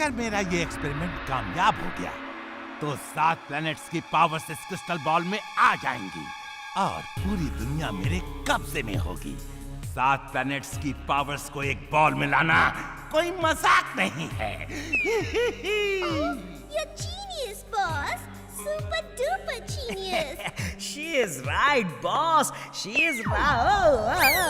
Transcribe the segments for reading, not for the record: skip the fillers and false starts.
अगर मेरा ये एक्सपेरिमेंट कामयाब हो गया तो 7 प्लैनेट्स की पावर्स इस क्रिस्टल बॉल में आ जाएंगी और पूरी दुनिया मेरे कब्जे में होगी। 7 प्लैनेट्स की पावर्स को एक बॉल में लाना कोई मजाक नहीं है। You're genius, boss. Super duper genius. She is right, boss. She is right.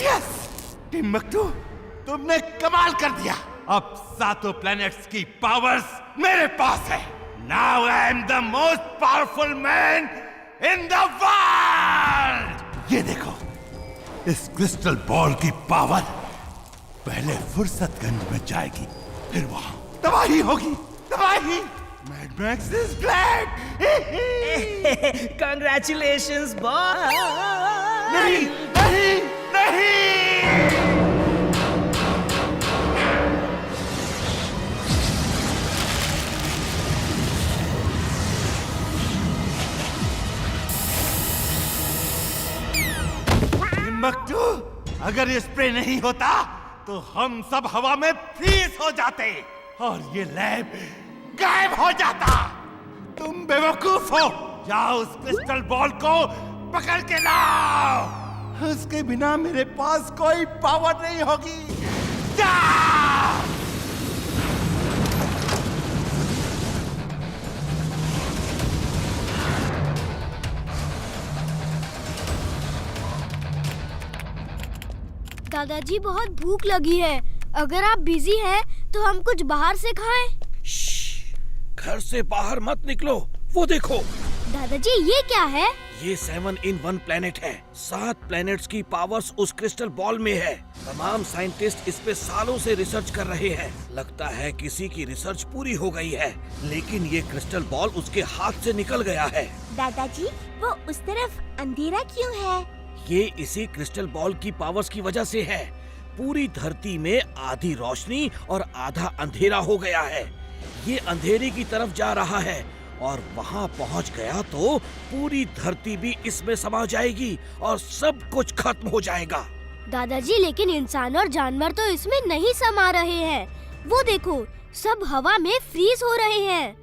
Yes Timbuktu, तुमने कमाल कर दिया। अब 7 प्लैनेट्स की पावर्स मेरे पास है। Now I am the most powerful man in the world. ये देखो, इस क्रिस्टल बॉल की पावर पहले फुर्सतगंज में जाएगी, फिर वहां तबाही होगी, तबाही। Mad max is glad. Congratulations, boss. नहीं नहीं नहीं। टिम्बकटू, अगर ये स्प्रे नहीं होता तो हम सब हवा में फ्रीज हो जाते और ये लैब गायब हो जाता। तुम बेवकूफ हो। जाओ उस क्रिस्टल बॉल को पकड़ के लाओ। उसके बिना मेरे पास कोई पावर नहीं होगी। जाओ। दादाजी, बहुत भूख लगी है। अगर आप बिजी हैं तो हम कुछ बाहर से खाएं। घर से बाहर मत निकलो। वो देखो, दादाजी, ये क्या है? ये 7 in 1 प्लेनेट है। 7 प्लैनेट्स की पावर्स उस क्रिस्टल बॉल में है। तमाम साइंटिस्ट इस पे सालों से रिसर्च कर रहे हैं। लगता है किसी की रिसर्च पूरी हो गई है, लेकिन ये क्रिस्टल बॉल उसके हाथ से निकल गया है। दादाजी, वो उस तरफ अंधेरा क्यों है? ये इसी क्रिस्टल बॉल की पावर्स की वजह से है। पूरी धरती में आधी रोशनी और आधा अंधेरा हो गया है। ये अंधेरे की तरफ जा रहा है और वहाँ पहुँच गया तो पूरी धरती भी इसमें समा जाएगी और सब कुछ खत्म हो जाएगा। दादाजी, लेकिन इंसान और जानवर तो इसमें नहीं समा रहे हैं। वो देखो, सब हवा में फ्रीज हो रहे हैं।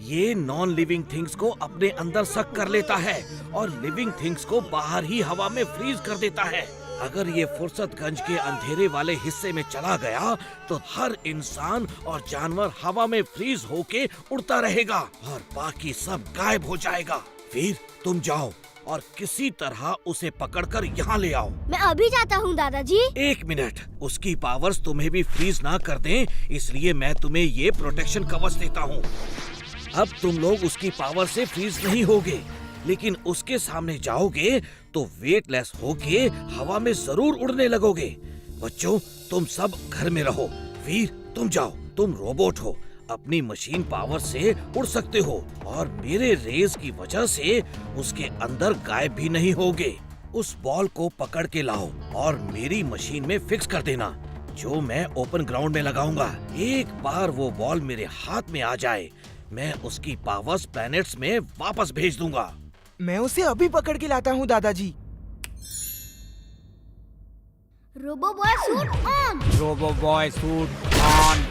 ये नॉन लिविंग थिंग्स को अपने अंदर सक कर लेता है और लिविंग थिंग्स को बाहर ही हवा में फ्रीज कर देता है। अगर ये फुर्सतगंज के अंधेरे वाले हिस्से में चला गया तो हर इंसान और जानवर हवा में फ्रीज होके उड़ता रहेगा और बाकी सब गायब हो जाएगा। फिर तुम जाओ और किसी तरह उसे पकड़कर यहाँ ले आओ। मैं अभी जाता हूँ दादाजी। 1 मिनट, उसकी पावर्स तुम्हें भी फ्रीज ना कर दें, इसलिए मैं तुम्हें ये प्रोटेक्शन कवच देता हूँ। अब तुम लोग उसकी पावर से फ्रीज नहीं होगे, लेकिन उसके सामने जाओगे तो वेटलेस होके हवा में जरूर उड़ने लगोगे। बच्चों, तुम सब घर में रहो। वीर, तुम जाओ, तुम रोबोट हो, अपनी मशीन पावर से उड़ सकते हो और मेरे रेज की वजह से उसके अंदर गायब भी नहीं होगे। उस बॉल को पकड़ के लाओ और मेरी मशीन में फिक्स कर देना, जो मैं ओपन ग्राउंड में लगाऊंगा। एक बार वो बॉल मेरे हाथ में आ जाए, मैं उसकी पावर्स प्लैनेट्स में वापस भेज दूंगा। मैं उसे अभी पकड़ के लाता हूँ दादाजी। Robo boy suit on. Robo boy suit on.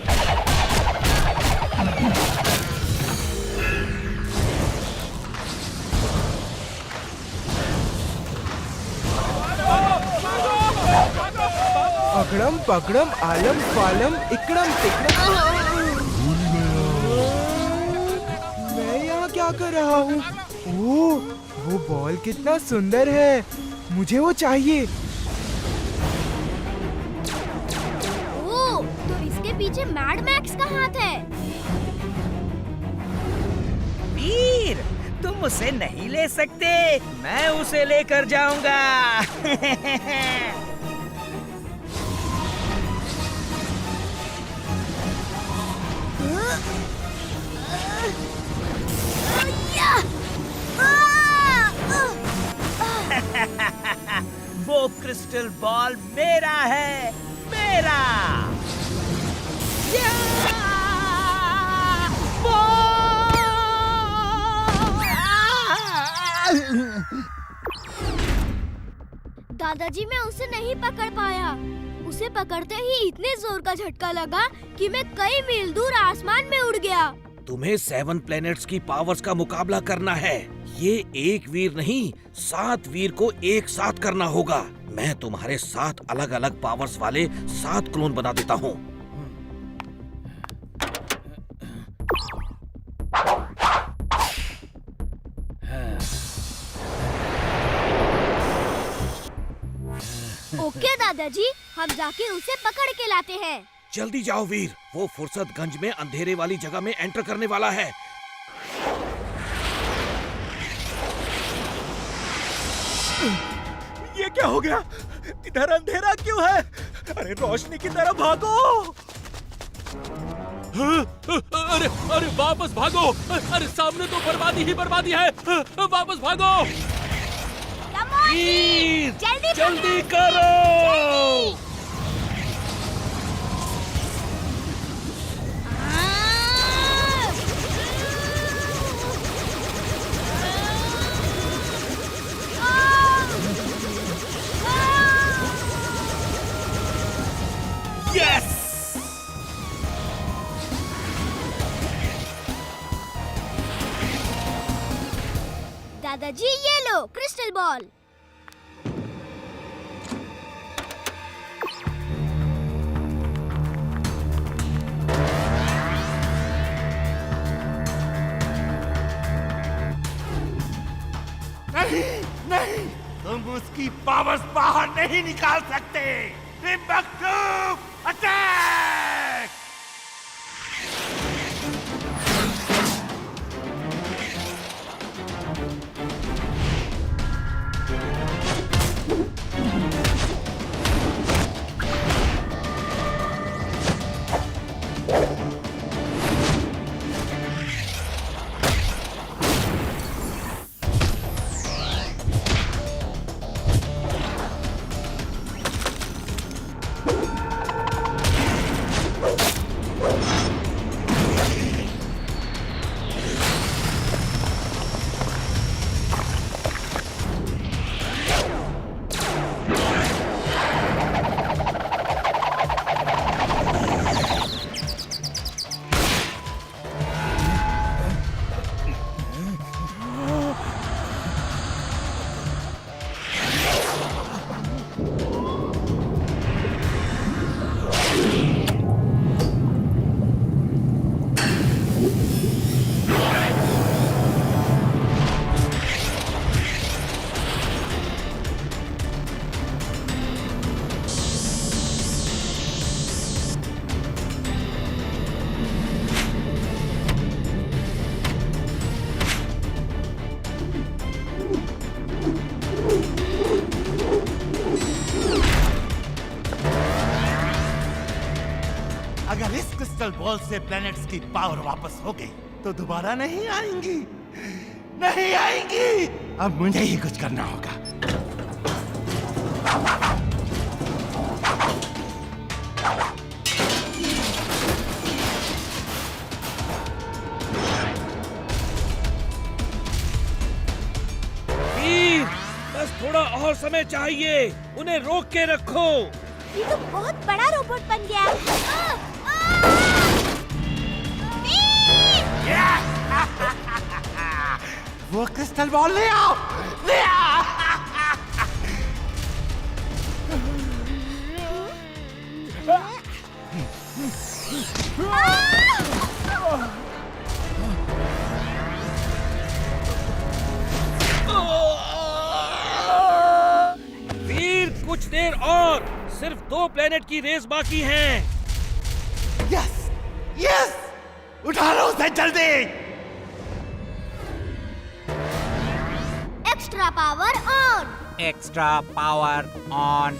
अगड़म पगड़म आलम फालम इकड़म तिकड़म। मैं यहाँ क्या कर रहा हूँ? ओह, वो बॉल कितना सुंदर है, मुझे वो चाहिए। ओह, तो इसके पीछे मैड मैक्स का हाथ है। वीर, तुम उसे नहीं ले सकते, मैं उसे लेकर जाऊंगा। क्रिस्टल बॉल मेरा है, मेरा। दादाजी मैं उसे नहीं पकड़ पाया। उसे पकड़ते ही इतने जोर का झटका लगा कि मैं कई मील दूर आसमान में उड़ गया। तुम्हें 7 प्लैनेट्स की पावर्स का मुकाबला करना है। ये एक वीर नहीं, 7 वीर को एक साथ करना होगा। मैं तुम्हारे 7 अलग अलग पावर्स वाले 7 क्लोन बना देता हूँ। ओके दादाजी, हम जाके उसे पकड़ के लाते हैं। जल्दी जाओ वीर, वो फुर्सतगंज में अंधेरे वाली जगह में एंटर करने वाला है। ये क्या हो गया? इधर अंधेरा क्यों है? अरे रोशनी की तरफ भागो! अरे अरे वापस भागो! अरे सामने तो बर्बादी ही बर्बादी है। वापस भागो! वीर, जल्दी जल्दी करो! यस! दादाजी ये लो क्रिस्टल बॉल। नहीं नहीं, तुम उसकी पावर्स बाहर नहीं निकाल सकते। Timbuktu attack! अगर इस क्रिस्टल बॉल से प्लैनेट्स की पावर वापस हो गई तो दोबारा नहीं आएंगी, नहीं आएंगी। अब मुझे ही कुछ करना होगा। वीर, बस थोड़ा और समय चाहिए। उन्हें रोक के रखो। ये तो बहुत बड़ा रोबोट बन गया। वो क्रिस्टल बॉल ले आओ, ले आओ। वीर, कुछ देर और, सिर्फ 2 प्लेनेट की रेस बाकी हैं। यस यस, उठा लो उसे जल्दी। Extra power on. Extra power on.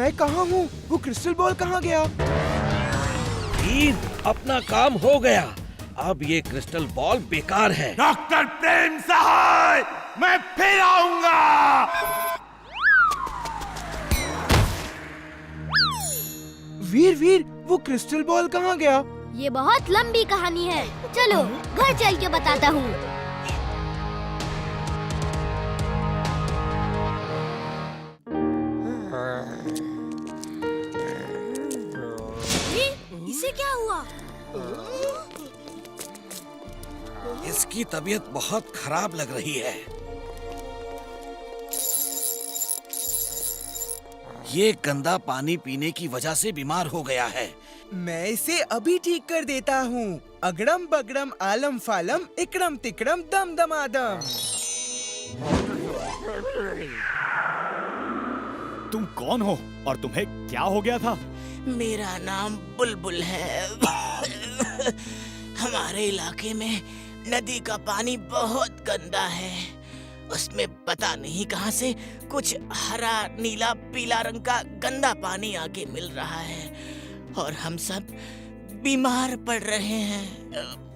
मैं कहाँ हूँ? वो क्रिस्टल बॉल कहाँ गया? वीर, अपना काम हो गया। अब ये क्रिस्टल बॉल बेकार है। डॉक्टर प्रेम सहाय, मैं फिर आऊंगा। वीर, वो क्रिस्टल बॉल कहाँ गया? ये बहुत लंबी कहानी है, चलो घर चल के बताता हूँ। इसे क्या हुआ? इसकी तबीयत बहुत खराब लग रही है। ये गंदा पानी पीने की वजह से बीमार हो गया है। मैं इसे अभी ठीक कर देता हूँ। अगड़म बगड़म आलम फालम इकड़म तिकड़म दम दमादम। तुम कौन हो और तुम्हें क्या हो गया था? मेरा नाम बुलबुल है। हमारे इलाके में नदी का पानी बहुत गंदा है। उसमें पता नहीं कहां से कुछ हरा नीला पीला रंग का गंदा पानी आके मिल रहा है और हम सब बीमार पड़ रहे हैं।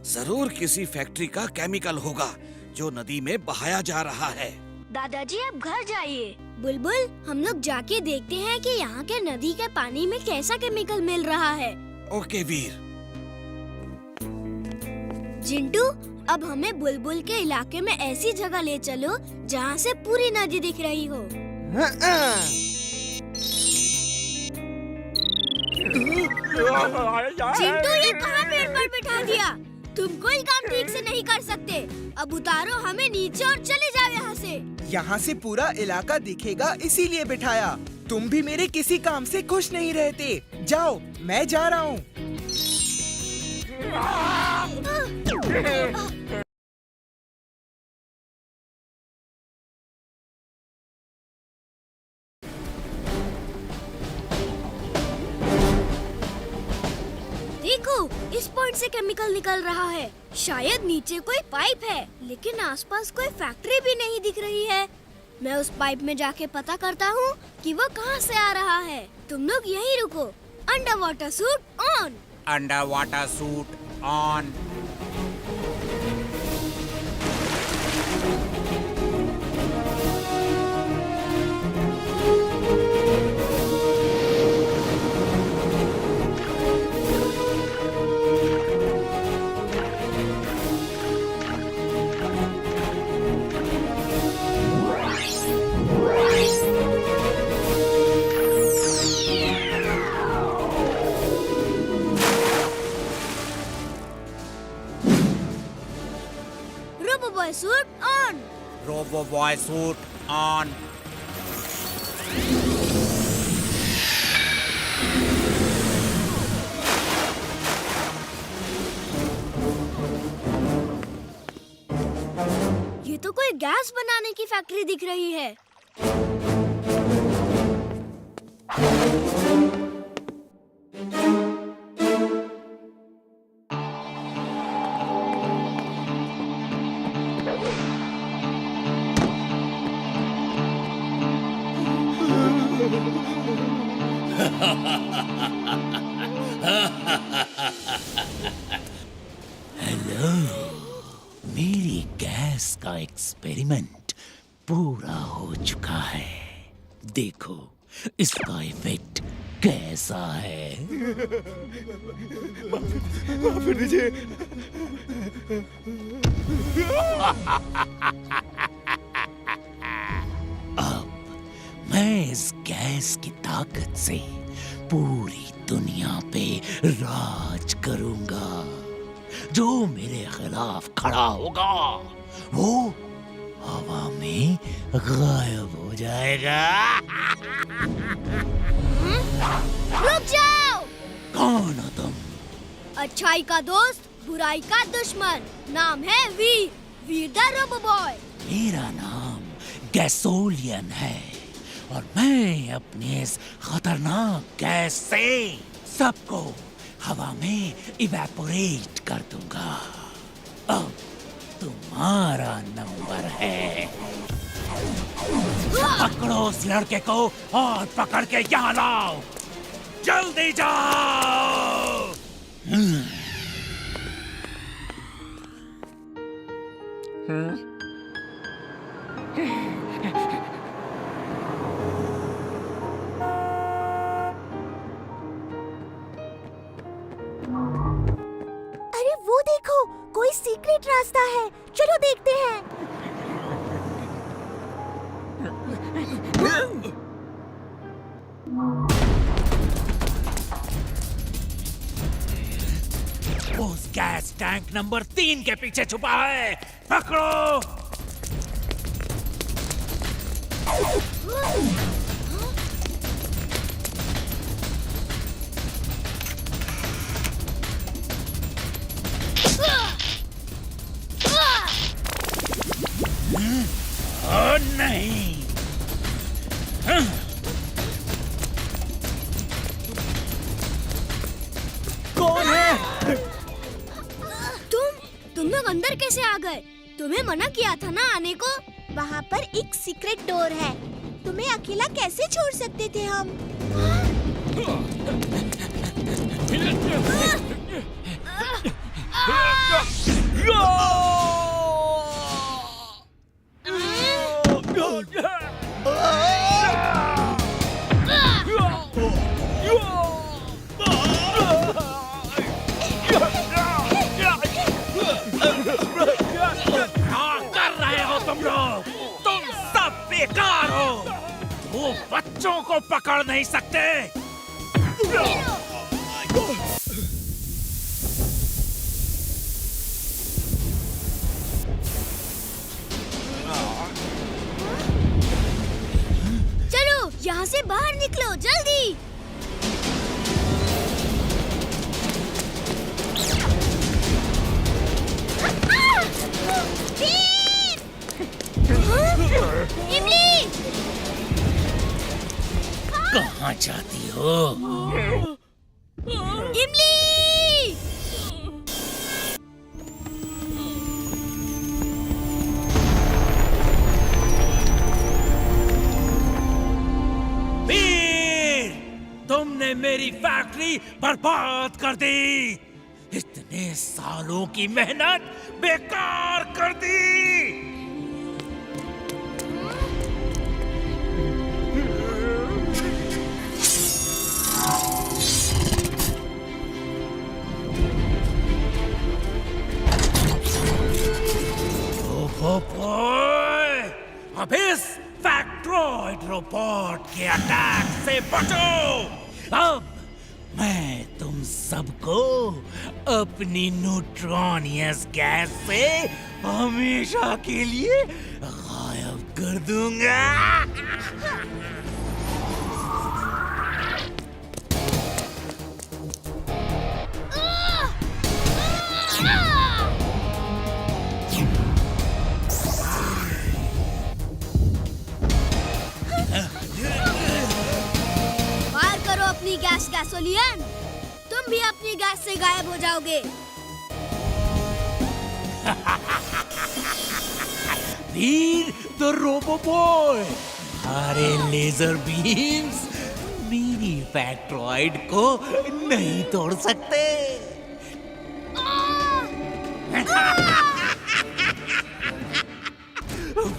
जरूर किसी फैक्ट्री का केमिकल होगा जो नदी में बहाया जा रहा है। दादाजी आप घर जाइए। बुलबुल, हम लोग जाके देखते हैं कि यहाँ के नदी के पानी में कैसा केमिकल मिल रहा है। ओके वीर। जिंटू, अब हमें बुलबुल के इलाके में ऐसी जगह ले चलो जहाँ से पूरी नदी दिख रही हो। जिंटू, ये कहाँ पेड़ पर बिठा दिया? तुम कोई काम ठीक से नहीं कर सकते। अब उतारो हमें नीचे और चले जाओ यहाँ से। यहाँ से पूरा इलाका दिखेगा इसीलिए बिठाया। तुम भी मेरे किसी काम से खुश नहीं रहते। जाओ, मैं जा रहा हूँ। देखो, इस पॉइंट से केमिकल निकल रहा है। शायद नीचे कोई पाइप है, लेकिन आसपास कोई फैक्ट्री भी नहीं दिख रही है। मैं उस पाइप में जाके पता करता हूँ कि वो कहाँ से आ रहा है। तुम लोग यहीं रुको। Under water suit on. Under water suit on. Robo suit on. Robo boy suit on. ये तो कोई गैस बनाने की फैक्ट्री दिख रही है। हेलो, मेरी गैस का एक्सपेरिमेंट पूरा हो चुका है। देखो इसका इफेक्ट कैसा है। अब मैं इस गैस की ताकत से पूरी दुनिया पे राज करूंगा। जो मेरे खिलाफ खड़ा होगा वो हवा में गायब हो जाएगा। रुक जाओ। कौन हो तुम? अच्छाई का दोस्त, बुराई का दुश्मन। नाम है वीर, वीर द रोबो बॉय। मेरा नाम गैसोलियन है और मैं अपनी इस खतरनाक गैस से सबको हवा में इवेपोरेट कर दूंगा। अब तुम्हारा नंबर है। पकड़ो उस लड़के को और पकड़ के यहाँ लाओ, जल्दी जाओ। अरे वो देखो, कोई सीक्रेट रास्ता है, चलो देखते हैं। उस गैस टैंक नंबर 3 के पीछे छुपा है, पकड़ो। ओ नहीं, कौन है? तुम लोग अंदर कैसे आ गए? तुम्हें मना किया था ना आने को। वहाँ पर एक सीक्रेट डोर है, तुम्हें अकेला कैसे छोड़ सकते थे हम? तुम सब बेकार हो, वो बच्चों को पकड़ नहीं सकते। चलो यहाँ से बाहर निकलो जल्दी। इमली! कहाँ जाती हो? इमली! वीर, तुमने मेरी फैक्ट्री बर्बाद कर दी। इतने सालों की मेहनत बेकार कर दी। अब इस फैक्ट्रॉइड रोबोट के अटैक से बचो। अब मैं तुम सबको अपनी न्यूट्रॉनियस गैस से हमेशा के लिए गायब कर दूंगा। फायर करो अपनी गैस गैसोलियन, तुम भी अपनी गैस से गायब हो जाओगे। वीर द रोबो बॉय, हमारे लेजर बीम्स मेरी फैक्ट्रॉइड को नहीं तोड़ सकते।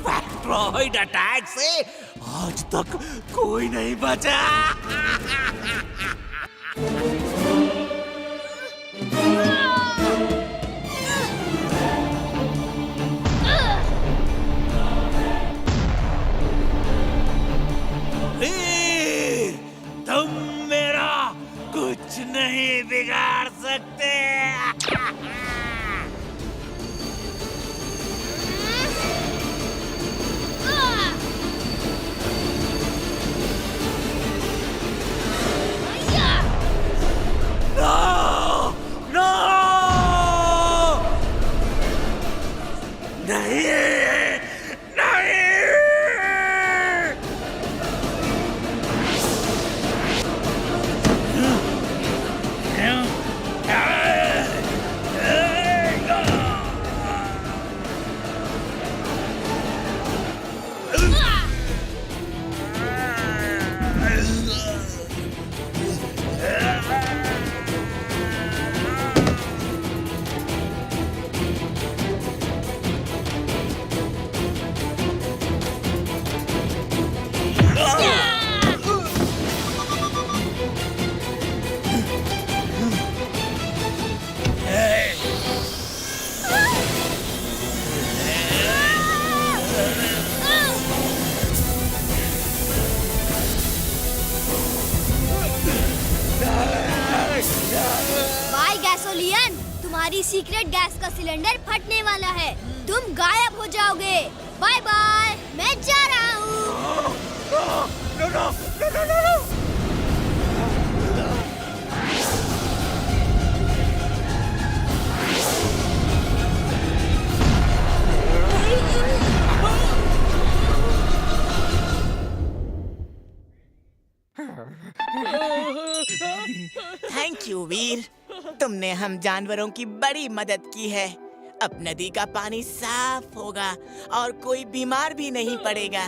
फैक्ट्रॉइड अटैक से आज तक कोई नहीं बचा। वीर, तुम मेरा कुछ नहीं बिगाड़ सकते। No! No! नहीं! नहीं! तुम्हारी सीक्रेट गैस का सिलेंडर फटने वाला है। तुम गायब हो जाओगे। बाय बाय, मैं जा रहा हूँ। थैंक यू वीर, तुमने हम जानवरों की बड़ी मदद की है। अब नदी का पानी साफ होगा और कोई बीमार भी नहीं पड़ेगा।